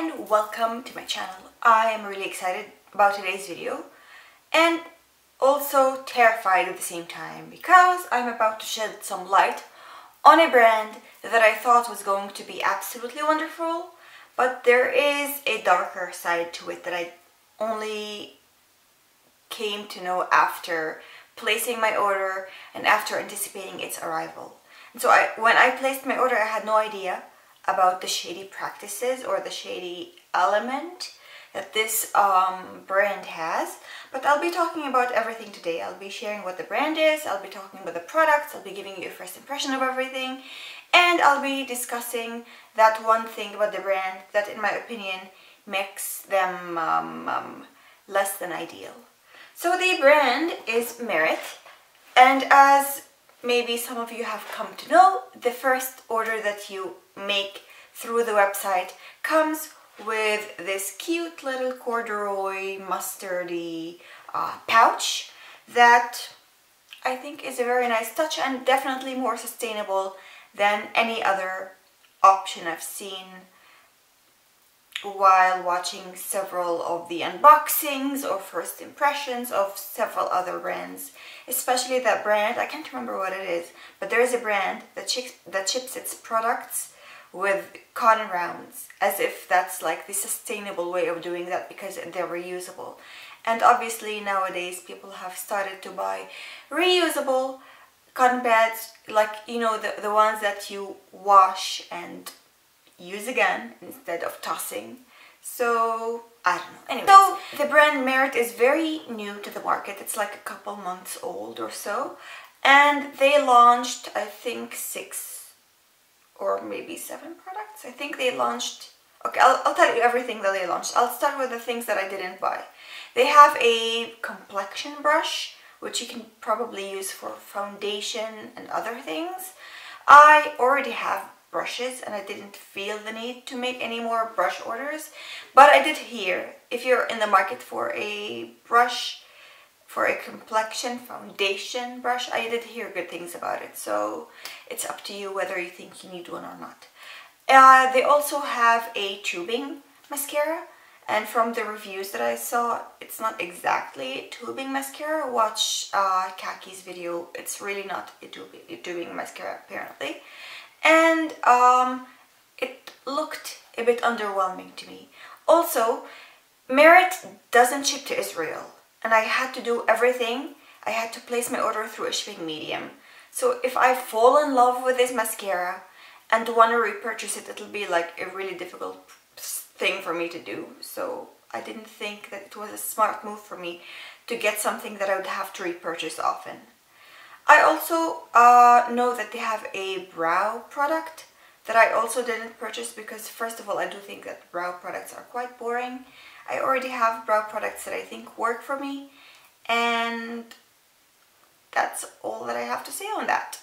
and welcome to my channel. I am really excited about today's video and also terrified at the same time because I'm about to shed some light on a brand that I thought was going to be absolutely wonderful, but there is a darker side to it that I only came to know after placing my order and after anticipating its arrival. And so when I placed my order, I had no idea about the shady practices or the shady element that this brand has, but I'll be talking about everything today. I'll be sharing what the brand is, I'll be talking about the products, I'll be giving you a first impression of everything, and I'll be discussing that one thing about the brand that in my opinion makes them less than ideal. So the brand is Merit, and as maybe some of you have come to know, the first order that you make through the website comes with this cute little corduroy mustardy pouch that I think is a very nice touch and definitely more sustainable than any other option I've seen while watching several of the unboxings or first impressions of several other brands, especially that brand, I can't remember what it is, but there is a brand that ships its products with cotton rounds, as if that's like the sustainable way of doing that because they're reusable. And obviously nowadays people have started to buy reusable cotton pads, like, you know, the ones that you wash and use again instead of tossing. So I don't know. Anyway, so the brand Merit is very new to the market. It's like a couple months old or so, and they launched I think 6 or maybe 7 products. I think they launched, okay, I'll tell you everything that they launched. I'll start with the things that I didn't buy. They have a Complexion brush, which you can probably use for foundation and other things. I already have brushes and I didn't feel the need to make any more brush orders, but I did hear if you're in the market for a brush, for a complexion foundation brush, I did hear good things about it, so it's up to you whether you think you need one or not. They also have a tubing mascara, and from the reviews that I saw, it's not exactly a tubing mascara. Watch Kaki's video, it's really not a tubing mascara apparently. And it looked a bit underwhelming to me. Also, Merit doesn't ship to Israel, and I had to do everything. I had to place my order through a shipping medium. So if I fall in love with this mascara and want to repurchase it, it'll be like a really difficult thing for me to do. So I didn't think that it was a smart move for me to get something that I would have to repurchase often. I also know that they have a brow product that I also didn't purchase because, first of all, I do think that brow products are quite boring. I already have brow products that I think work for me, and that's all that I have to say on that.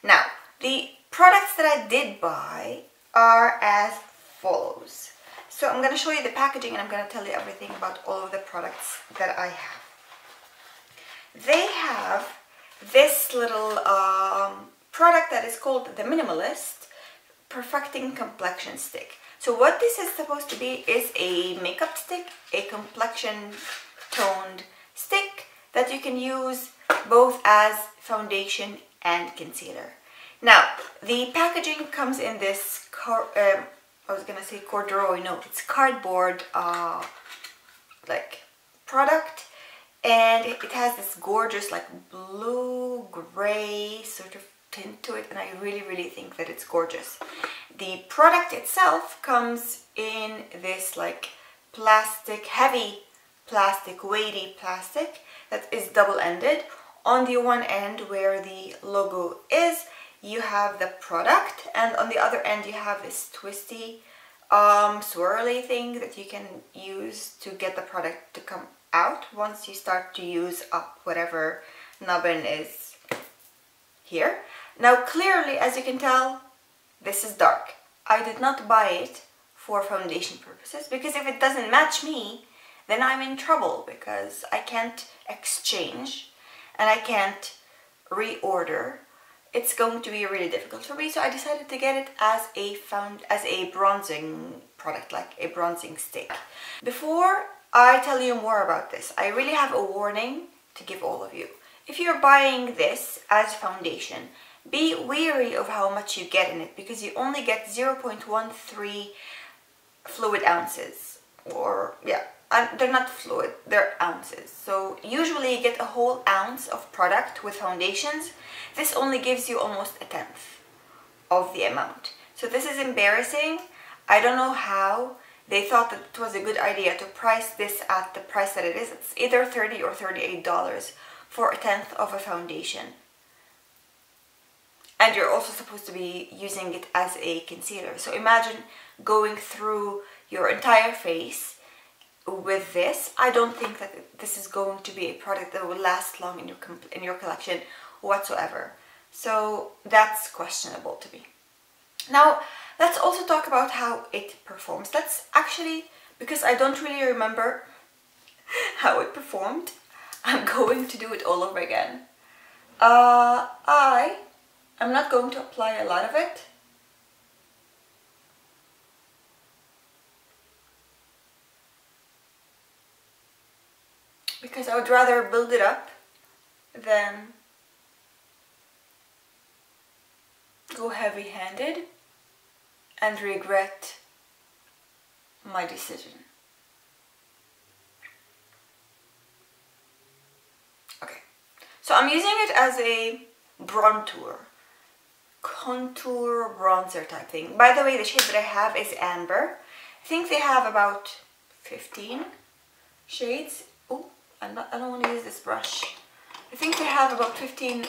Now, the products that I did buy are as follows. So I'm going to show you the packaging and I'm going to tell you everything about all of the products that I have. They have this little product that is called the Minimalist Perfecting Complexion Stick. So what this is supposed to be is a makeup stick, a complexion toned stick that you can use both as foundation and concealer. Now, the packaging comes in this, I was gonna say corduroy, no, it's cardboard like product. And it has this gorgeous like blue-gray sort of tint to it, and I really think that it's gorgeous. The product itself comes in this like plastic, heavy plastic, weighty plastic that is double-ended. On the one end where the logo is, you have the product, and on the other end you have this twisty swirly thing that you can use to get the product to come out once you start to use up whatever nubbin is here. Now clearly, as you can tell, this is dark. I did not buy it for foundation purposes because if it doesn't match me, then I'm in trouble because I can't exchange and I can't reorder. It's going to be really difficult for me, so I decided to get it as a bronzing product, like a bronzing stick. Before I tell you more about this, I really have a warning to give all of you. If you're buying this as foundation, be wary of how much you get in it, because you only get 0.13 fluid ounces, or yeah, they're not fluid, they're ounces. So usually you get a whole ounce of product with foundations. This only gives you almost a tenth of the amount. So this is embarrassing. I don't know how they thought that it was a good idea to price this at the price that it is. It's either $30 or $38 for a tenth of a foundation. And you're also supposed to be using it as a concealer. So imagine going through your entire face with this. I don't think that this is going to be a product that will last long in your collection whatsoever. So that's questionable to me. Now, let's also talk about how it performs. Let's actually, because I don't really remember how it performed, I'm going to do it all over again. I'm not going to apply a lot of it. Because I would rather build it up than go heavy-handed and regret my decision. Okay, so I'm using it as a contour bronzer type thing. By the way, the shade that I have is Amber. I think they have about 15 shades. Oh, I don't want to use this brush. I think they have about 15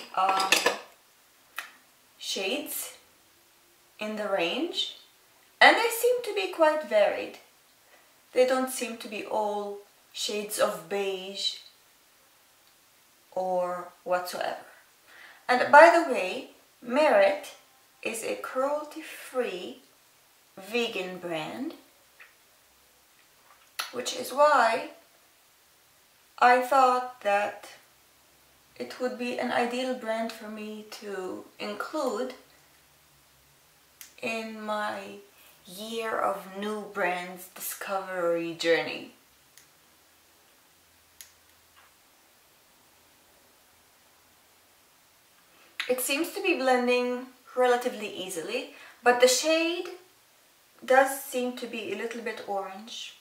shades in the range, and they seem to be quite varied. They don't seem to be all shades of beige or whatsoever. And by the way, Merit is a cruelty-free vegan brand, which is why I thought that it would be an ideal brand for me to include in my year of new brands discovery journey. It seems to be blending relatively easily, but the shade does seem to be a little bit orange.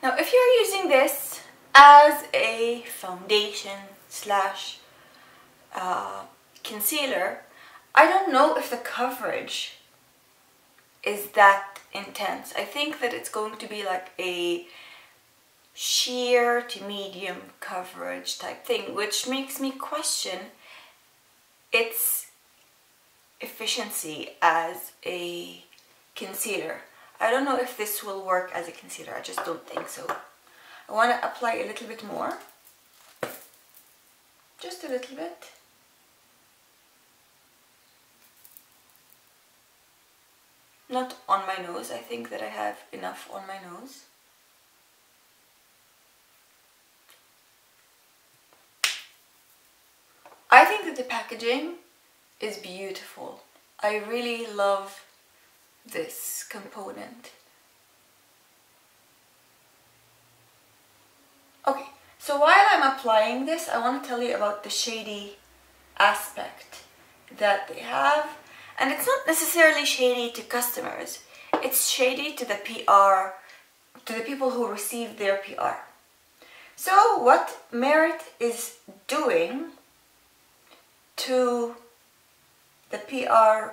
Now, if you're using this as a foundation slash concealer, I don't know if the coverage is that intense. I think that it's going to be like a sheer to medium coverage type thing, which makes me question its efficiency as a concealer. I don't know if this will work as a concealer. I just don't think so. I want to apply a little bit more. Just a little bit. Not on my nose. I think that I have enough on my nose. I think that the packaging is beautiful. I really love this component. Okay, so while I'm applying this, I want to tell you about the shady aspect that they have. And it's not necessarily shady to customers, it's shady to the PR, to the people who receive their PR. So what Merit is doing to the PR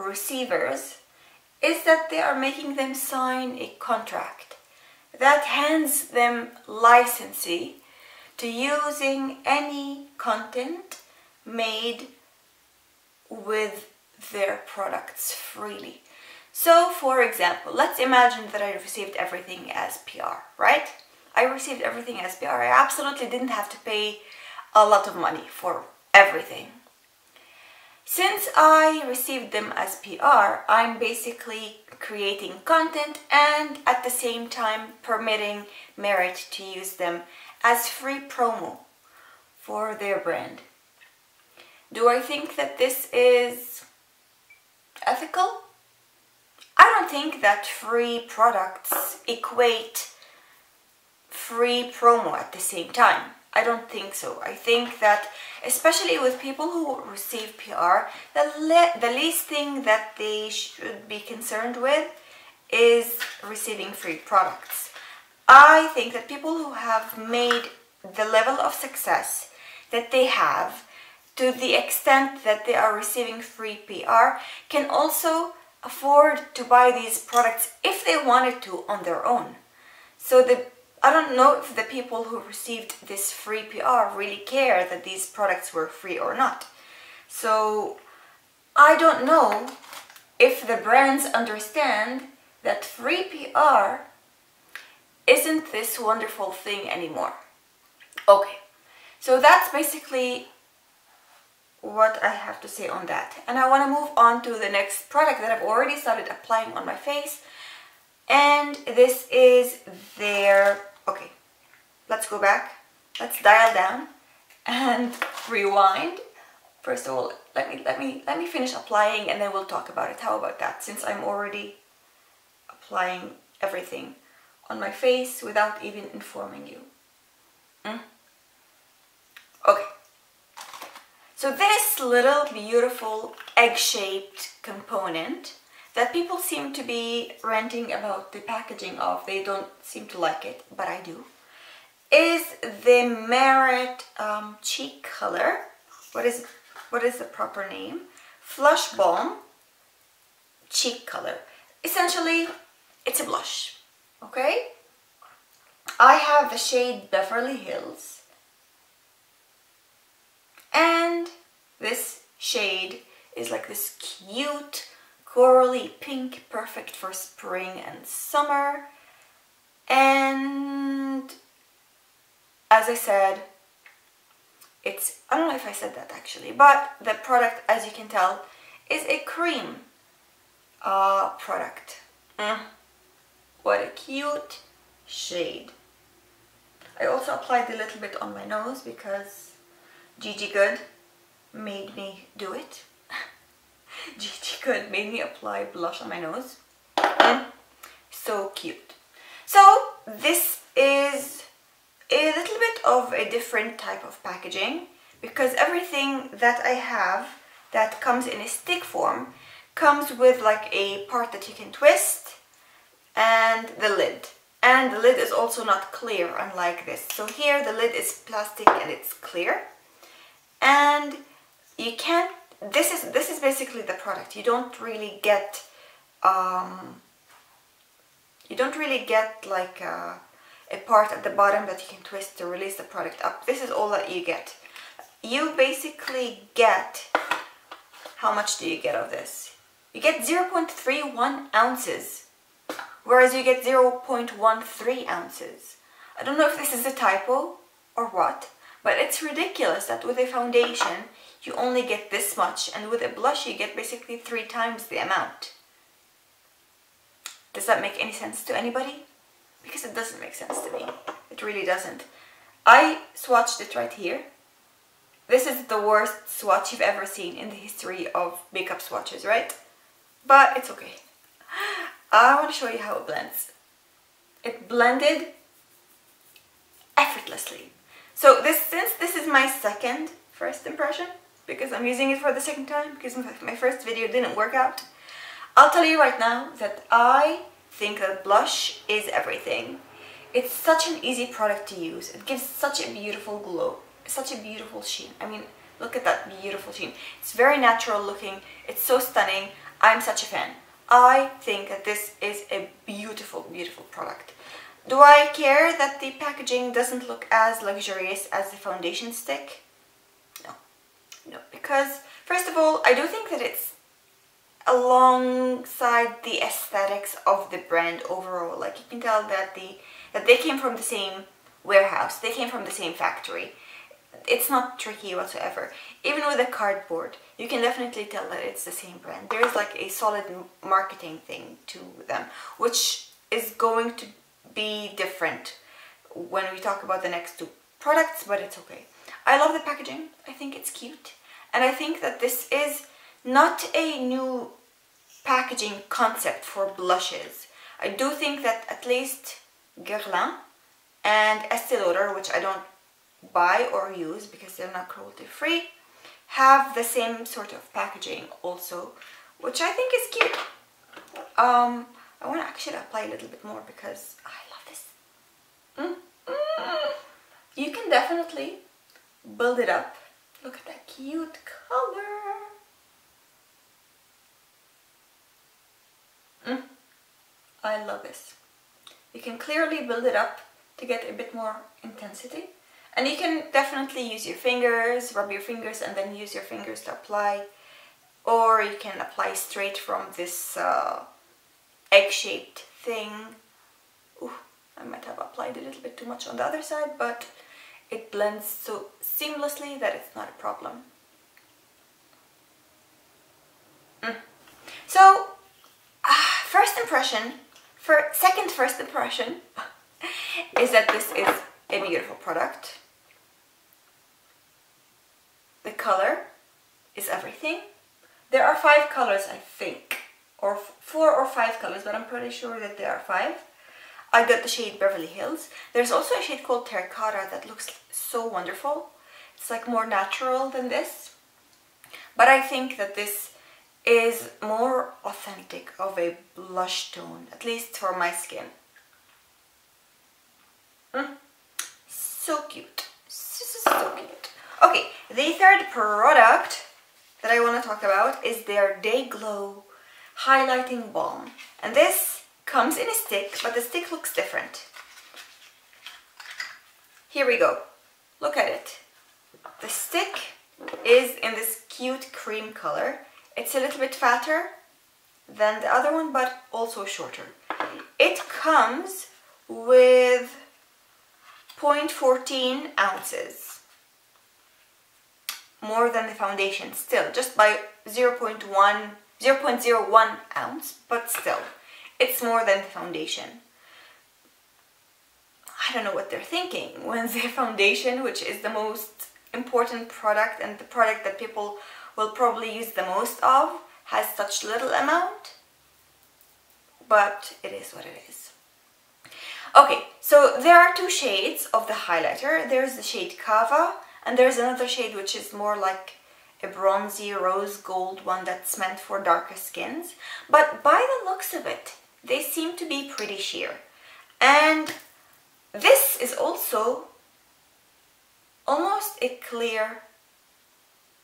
receivers is that they are making them sign a contract that hands them licensee to using any content made with their products freely. So, for example, let's imagine that I received everything as PR, right? I received everything as PR. I absolutely didn't have to pay a lot of money for everything. Since I received them as PR, I'm basically creating content and at the same time permitting Merit to use them as free promo for their brand. Do I think that this is ethical? I don't think that free products equate free promo at the same time. I don't think so. I think that, especially with people who receive PR, the least thing that they should be concerned with is receiving free products. I think that people who have made the level of success that they have, to the extent that they are receiving free PR, can also afford to buy these products if they wanted to on their own. So I don't know if the people who received this free PR really care that these products were free or not. So I don't know if the brands understand that free PR isn't this wonderful thing anymore. Okay, so that's basically what I have to say on that. And I want to move on to the next product that I've already started applying on my face. And this is their... Okay, let's go back. Let's dial down and rewind. First of all, let me finish applying and then we'll talk about it. How about that? Since I'm already applying everything on my face without even informing you. Okay. So this little beautiful egg-shaped component that people seem to be ranting about the packaging of, they don't seem to like it, but I do, is the Merit cheek color. What is the proper name? Flush Balm cheek color. Essentially, it's a blush, okay? I have the shade Beverly Hills. And this shade is like this cute, corally pink, perfect for spring and summer. And as I said, I don't know if I said that actually, but the product, as you can tell, is a cream product. What a cute shade. I also applied a little bit on my nose because Gigi Good made me do it. Gigi Good made me apply blush on my nose. So cute. So this is a little bit of a different type of packaging because everything that I have that comes in a stick form comes with like a part that you can twist and the lid. And the lid is also not clear, unlike this. So here the lid is plastic and it's clear. And you can't, this is basically the product. You don't really get like a part at the bottom that you can twist to release the product up. This is all that you get. You basically get, how much do you get of this? You get 0.31 ounces, whereas you get 0.13 ounces. I don't know if this is a typo or what, but it's ridiculous that with a foundation you only get this much, and with a blush you get basically 3 times the amount. Does that make any sense to anybody? Because it doesn't make sense to me. It really doesn't. I swatched it right here. This is the worst swatch you've ever seen in the history of makeup swatches, right? But it's okay. I want to show you how it blends. It blended effortlessly. So since this is my first impression, because I'm using it for the second time, because my first video didn't work out, I'll tell you right now that I think that blush is everything. It's such an easy product to use. It gives such a beautiful glow, such a beautiful sheen. I mean, look at that beautiful sheen. It's very natural looking. It's so stunning. I'm such a fan. I think that this is a beautiful, beautiful product. Do I care that the packaging doesn't look as luxurious as the foundation stick? No. No, because first of all, I do think that it's alongside the aesthetics of the brand overall. Like you can tell that they came from the same warehouse, they came from the same factory. It's not tricky whatsoever. Even with the cardboard, you can definitely tell that it's the same brand. There's like a solid marketing thing to them, which is going to be different when we talk about the next two products, but it's okay. I love the packaging. I think it's cute. And I think that this is not a new packaging concept for blushes. I do think that at least Guerlain and Estée Lauder, which I don't buy or use because they're not cruelty free, have the same sort of packaging also, which I think is cute. I want to actually apply a little bit more because I love this. You can definitely build it up. Look at that cute color. I love this. You can clearly build it up to get a bit more intensity. And you can definitely use your fingers, rub your fingers and then use your fingers to apply. Or you can apply straight from this egg-shaped thing. Ooh, I might have applied a little bit too much on the other side, but it blends so seamlessly that it's not a problem. So, second first impression is that this is a beautiful product. The color is everything. There are 5 colors, I think, or 4 or 5 colors, but I'm pretty sure that there are 5. I got the shade Beverly Hills. There's also a shade called Terracotta that looks so wonderful. It's like more natural than this. But I think that this is more authentic of a blush tone, at least for my skin. So cute. So cute. Okay, the third product that I want to talk about is their Day Glow Highlighting Balm. And this comes in a stick, but the stick looks different. Here we go. Look at it. The stick is in this cute cream color. It's a little bit fatter than the other one, but also shorter. It comes with 0.14 ounces. More than the foundation still, just by 0.01 ounce, but still, it's more than the foundation. I don't know what they're thinking when the foundation, which is the most important product and the product that people will probably use the most of, has such little amount, but it is what it is. Okay, so there are 2 shades of the highlighter. There's the shade Cava, and there's another shade which is more like a bronzy rose gold one that's meant for darker skins. But by the looks of it, they seem to be pretty sheer. And this is also almost a clear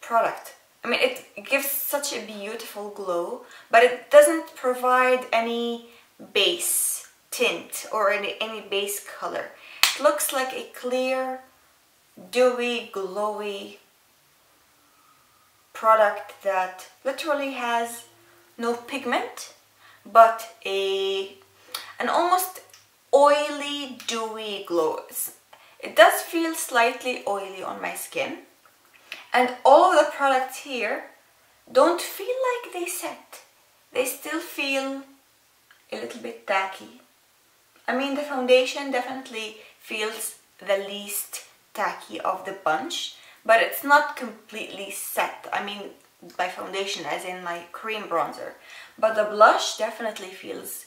product. I mean, it gives such a beautiful glow, but it doesn't provide any base tint or any base color. It looks like a clear, dewy, glowy product that literally has no pigment, but an almost oily, dewy glow. It does feel slightly oily on my skin, and all of the products here don't feel like they set. They still feel a little bit tacky. I mean, the foundation definitely feels the least tacky of the bunch, but it's not completely set. I mean, by foundation as in my cream bronzer, but the blush definitely feels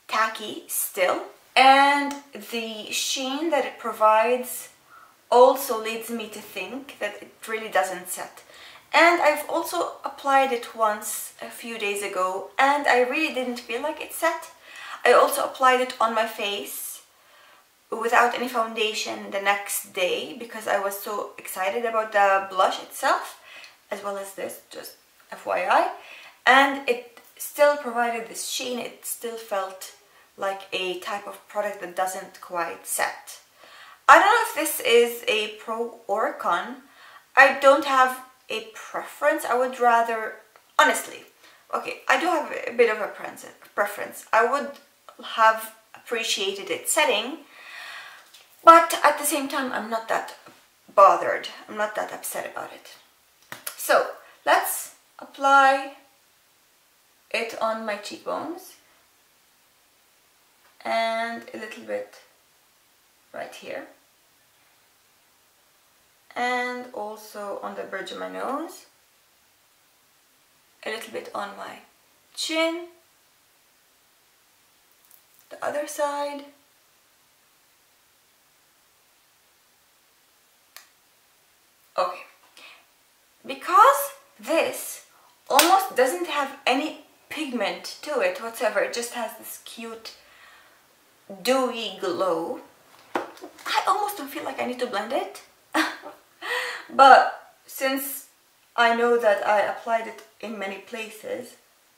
tacky still, and the sheen that it provides also leads me to think that it really doesn't set. And I've also applied it once a few days ago, and I really didn't feel like it set. I also applied it on my face without any foundation the next day because I was so excited about the blush itself, as well as this, just FYI. And it still provided this sheen. It still felt like a type of product that doesn't quite set. I don't know if this is a pro or a con. I don't have a preference. I would rather, honestly, Okay, I do have a bit of a preference. I would have appreciated it setting, but at the same time, I'm not that bothered. I'm not that upset about it. So let's apply it on my cheekbones and a little bit right here, and also on the bridge of my nose, a little bit on my chin, the other side, okay. Because this almost doesn't have any pigment to it whatsoever, it just has this cute dewy glow, I almost don't feel like I need to blend it. But since I know that I applied it in many places,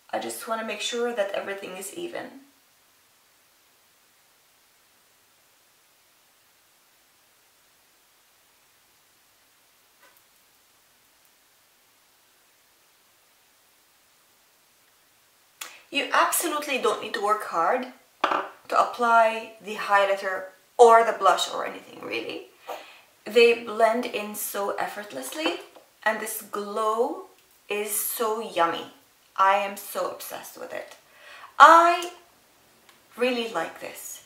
I just want to make sure that everything is even. You absolutely don't need to work hard to apply the highlighter or the blush or anything really. They blend in so effortlessly, and this glow is so yummy. I am so obsessed with it. I really like this.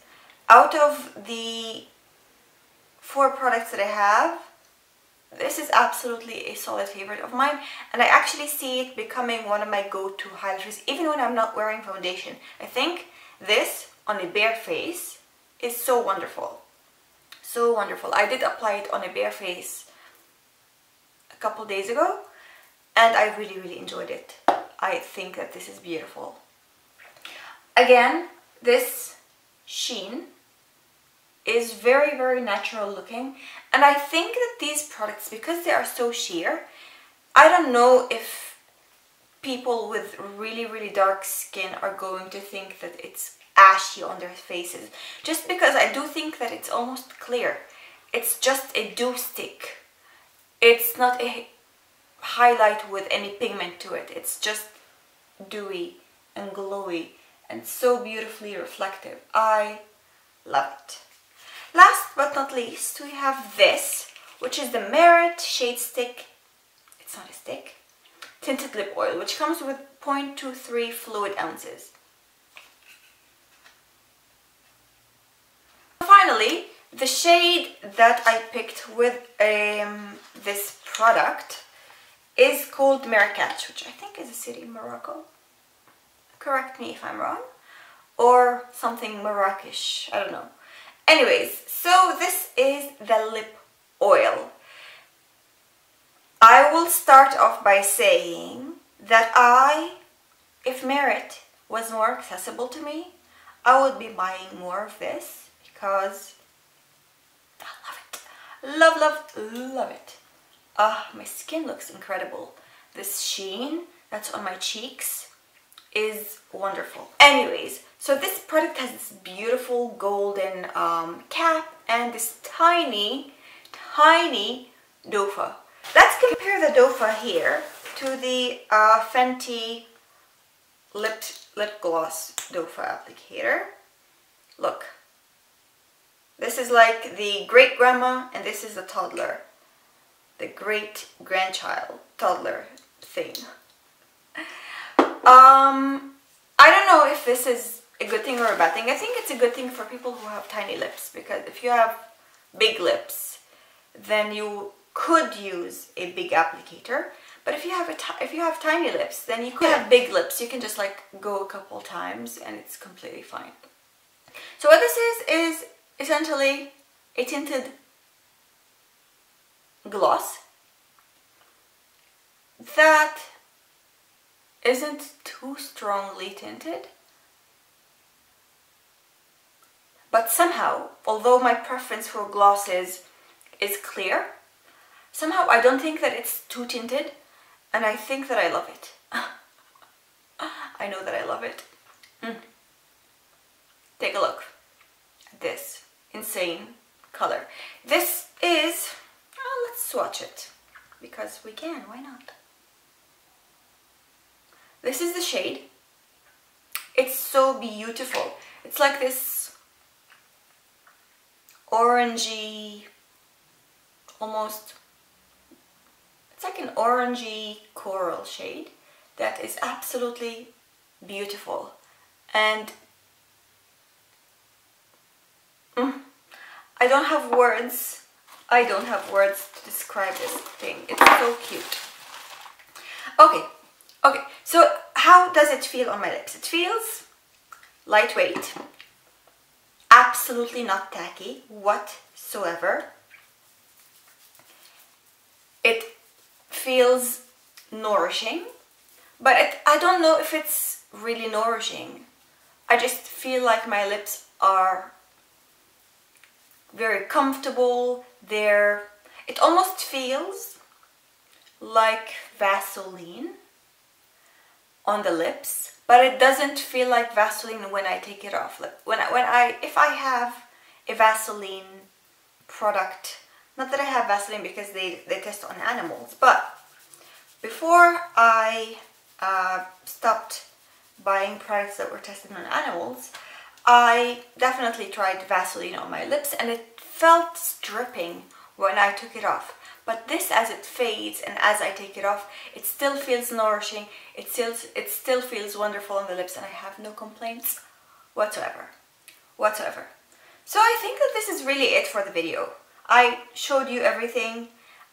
Out of the 4 products that I have, this is absolutely a solid favorite of mine, and I actually see it becoming one of my go-to highlighters even when I'm not wearing foundation. I think this on a bare face is so wonderful. So wonderful. I did apply it on a bare face a couple days ago, and I really, really enjoyed it. I think that this is beautiful. Again, this sheen is very, very natural looking, and I think that these products, because they are so sheer, I don't know if people with really, really dark skin are going to think that it's ashy on their faces, just because I do think that it's almost clear. It's just a dew stick. It's not a highlight with any pigment to it. It's just dewy and glowy and so beautifully reflective. I love it. Last but not least, we have this, which is the Merit Shade Stick. It's not a stick. Tinted Lip Oil, which comes with 0.23 fluid ounces. Finally, the shade that I picked with this product is called Marrakech, which I think is a city in Morocco. Correct me if I'm wrong. Or something Marrakesh, I don't know. Anyways, so this is the lip oil. I will start off by saying that if Merit was more accessible to me, I would be buying more of this because I love it. Love, love, love it. My skin looks incredible. This sheen that's on my cheeks is wonderful. Anyways, so this product has this beautiful golden cap and this tiny, tiny dofa. Let's compare the dofa here to the Fenty lip gloss dofa applicator. Look, this is like the great grandma and this is the toddler, the great grandchild toddler thing. I don't know if this is a good thing or a bad thing. I think it's a good thing for people who have tiny lips, because if you have big lips, then you could use a big applicator. But if you have tiny lips, then you could have big lips. You can just like go a couple times and it's completely fine. So what this is essentially a tinted gloss that isn't too strongly tinted, but somehow, although my preference for glosses is clear, somehow I don't think that it's too tinted, and I think that I love it. I know that I love it. Take a look at this insane color. This is, let's swatch it, because we can, why not? This is the shade. It's so beautiful. It's like this orangey, almost, it's like an orangey coral shade that is absolutely beautiful. And I don't have words. I don't have words to describe this thing. It's so cute. Okay, so how does it feel on my lips? It feels lightweight, absolutely not tacky whatsoever. It feels nourishing, but I don't know if it's really nourishing. I just feel like my lips are very comfortable. It almost feels like Vaseline on the lips, but it doesn't feel like Vaseline when I take it off. Like if I have a Vaseline product, not that I have Vaseline because they test on animals, but before I stopped buying products that were tested on animals, I definitely tried Vaseline on my lips and it felt stripping when I took it off. But this, as it fades and as I take it off, it still feels nourishing. It still feels wonderful on the lips, and I have no complaints whatsoever. So I think that this is really it for the video. I showed you everything.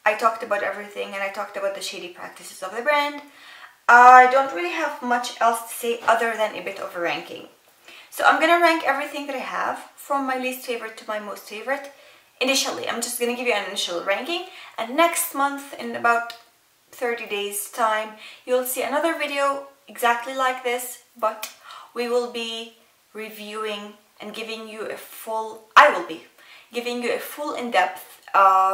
I talked about everything, and I talked about the shady practices of the brand. I don't really have much else to say other than a bit of a ranking. So I'm gonna rank everything that I have from my least favorite to my most favorite. Initially, I'm just gonna give you an initial ranking, and next month, in about 30 days time, you'll see another video exactly like this, but we will be reviewing and giving you a full, I will be giving you a full in-depth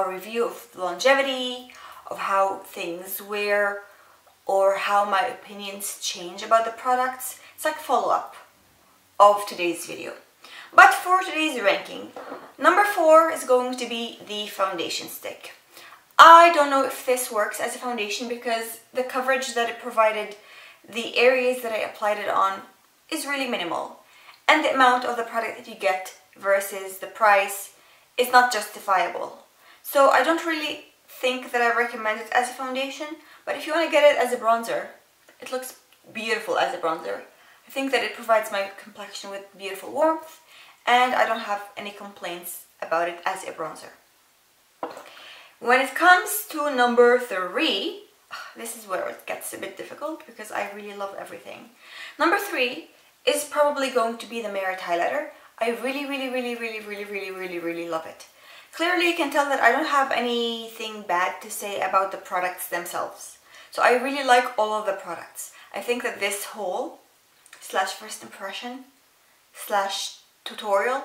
review of the longevity, of how things wear, or how my opinions change about the products. It's like follow-up of today's video. But for today's ranking, number 4 is going to be the foundation stick. I don't know if this works as a foundation because the coverage that it provided, the areas that I applied it on, is really minimal. And the amount of the product that you get versus the price is not justifiable. So I don't really think that I recommend it as a foundation, but if you want to get it as a bronzer, it looks beautiful as a bronzer. I think that it provides my complexion with beautiful warmth, and I don't have any complaints about it as a bronzer. When it comes to number 3, this is where it gets a bit difficult because I really love everything. Number 3 is probably going to be the Merit highlighter. I really love it. Clearly you can tell that I don't have anything bad to say about the products themselves. So I really like all of the products. I think that this whole / first impression / tutorial,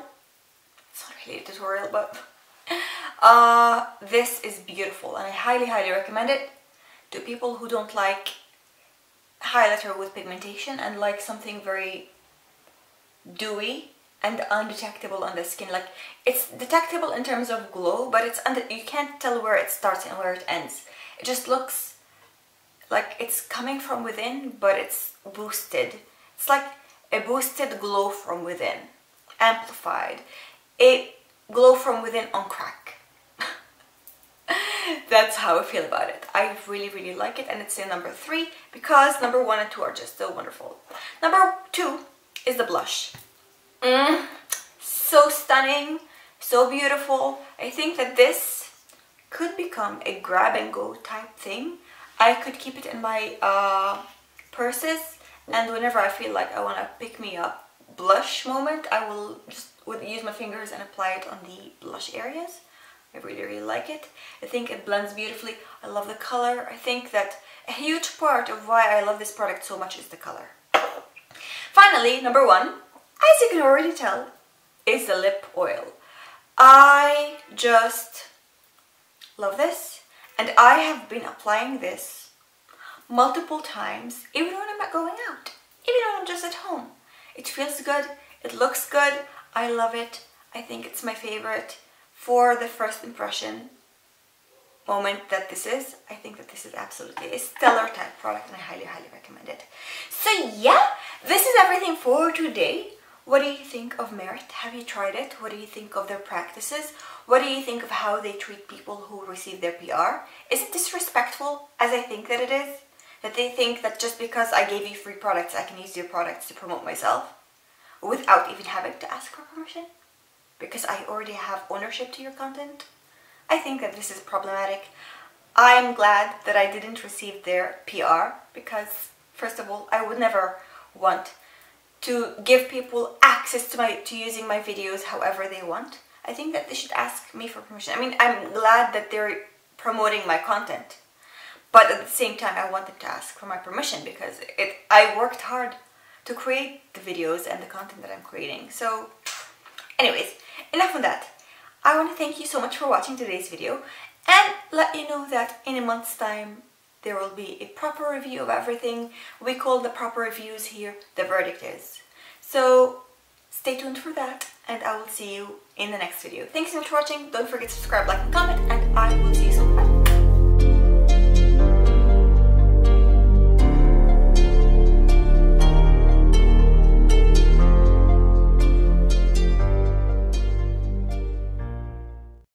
it's not really a tutorial, but this is beautiful, and I highly recommend it to people who don't like highlighter with pigmentation and like something very dewy and undetectable on the skin. Like, it's detectable in terms of glow, but you can't tell where it starts and where it ends. It just looks like it's coming from within, but it's boosted. It's like a boosted glow from within, amplified, a glow from within on crack. That's how I feel about it. I really like it, and it's in number 3 because number 1 and 2 are just so wonderful. Number 2 is the blush. So stunning, so beautiful. I think that this could become a grab and go type thing. I could keep it in my purses, and whenever I feel like I want to pick me up blush moment, I will just use my fingers and apply it on the blush areas. I really like it. I think it blends beautifully. I love the color. I think that a huge part of why I love this product so much is the color. Finally, number 1, as you can already tell, is the lip oil. I just love this, and I have been applying this multiple times, even when I'm not going out, even when I'm just at home. It feels good, it looks good, I love it. I think it's my favorite for the first impression. moment that this is, I think that this is absolutely a stellar type product and I highly, highly recommend it. So yeah, this is everything for today. What do you think of Merit? Have you tried it? What do you think of their practices? What do you think of how they treat people who receive their PR? Is it disrespectful, as I think that it is? That they think that just because I gave you free products, I can use your products to promote myself without even having to ask for permission? Because I already have ownership to your content? I think that this is problematic. I'm glad that I didn't receive their PR because, first of all, I would never want to give people access to using my videos however they want. I think that they should ask me for permission. I mean, I'm glad that they're promoting my content, but at the same time, I want them to ask for my permission because I worked hard to create the videos and the content that I'm creating. So, anyways, enough of that. I want to thank you so much for watching today's video and let you know that in a month's time, there will be a proper review of everything. We call the proper reviews here the verdict is. So stay tuned for that and I will see you in the next video. Thanks so much for watching. Don't forget to subscribe, like and comment and I will see you soon. Bye.